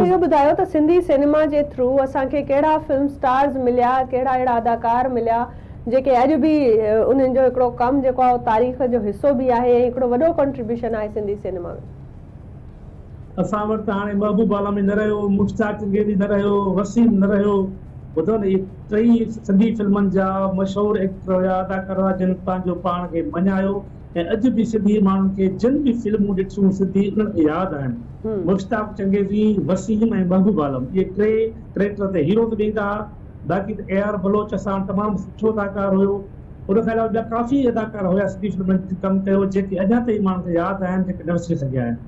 इहो ॿुधायो त सिंधी सिनेमा जे थ्रू असांखे कहिड़ा फिल्म स्टार्स मिलिया, कहिड़ा अहिड़ा अदाकार मिलिया जेके अॼु बि उन्हनि जो हिकिड़ो कमु जेको आहे तारीख़ जो हिसो बि आहे ऐं हिकिड़ो वॾो कंट्रीब्यूशन आहे सिंधी सिनेमा में? असां वटि हाणे महबूब आलमी न रहियो, मुश्ताक चंगेज़ी न रहियो, वसीम न रहियो। ॿुधो न, इहे टई सिंधी फिल्मनि जा मशहूरु एक्टर हुया, अदाकार हुआ जिन पंहिंजो पाण खे मञायो ऐं अॼु बि सिंधी माण्हुनि खे जिन बि फिल्मूं ॾिठियूं सिंधी उन्हनि खे यादि आहिनि। मुश्ताक चंगेज़ी, वसीम ऐं महबूब आलम, इहे टे कैरेक्टर ते हीरो बि ॾींदा। बाक़ी त AR बलोच असां तमामु सुठो अदाकार हुयो। उन खां अलावा ॿिया काफ़ी अदाकार हुया सिंधी फिल्मनि में कमु कयो जेके अञा ताईं माण्हुनि खे यादि आहिनि, जेके न विसरी सघिया आहिनि।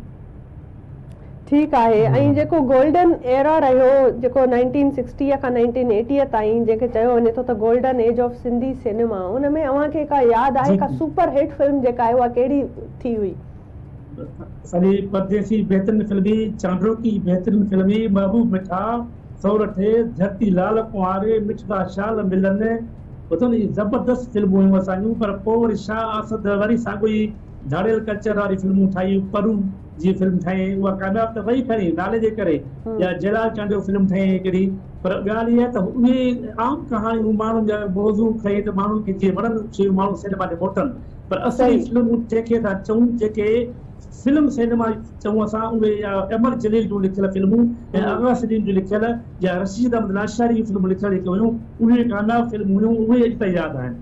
ठीकु आहे। ऐं जेको गोल्डन एरा रहियो जेको 1960 खां 1980 ताईं जेके चयो वञे थो त golden age of Sindhi cinema, उन में अव्हांखे का यादि आहे का सुपर हिट फिल्म जेका आहे उहा कहिड़ी थी हुई? असांजी परदेसी बहितरीन फिल्मी, चांडोकी बहितरीन फिल्मी, महबूब मिठा, सौरठे, धरती लाल कुंवारे, मिठड़ा शाल मिलन, ॿुधो न, ज़बरदस्त फिल्मूं हुयूं असांजूं। पर पोइ वरी शाह आसद वरी साॻियो ई झाड़ियल कल्चर वारी फिल्मूं ठाहियूं। परू जी फिल्म ठाही, उहा कामयाब त वई खणी नाले जे करे, या जलाल चांडियो फिल्म ठाही हिकिड़ी। पर ॻाल्हि इहा त उहे आम कहाणियूं माण्हुनि जा मौज़ू खई त माण्हुनि खे जीअं वणनि शयूं माण्हू सिनेमा ते मोटनि। पर असली फिल्मूं जेके था चऊं, जेके फिल्म सिनेमा चऊं असां, उहे या अमर जलील जूं लिखियल फिल्मूं ऐं आगा सलीम जूं लिखियल या रशीद अहमद लाशारी जूं फिल्मूं लिखियल जेके हुयूं, उहे कामयाब फिल्मूं हुयूं, उहे अॼु ताईं यादि आहिनि।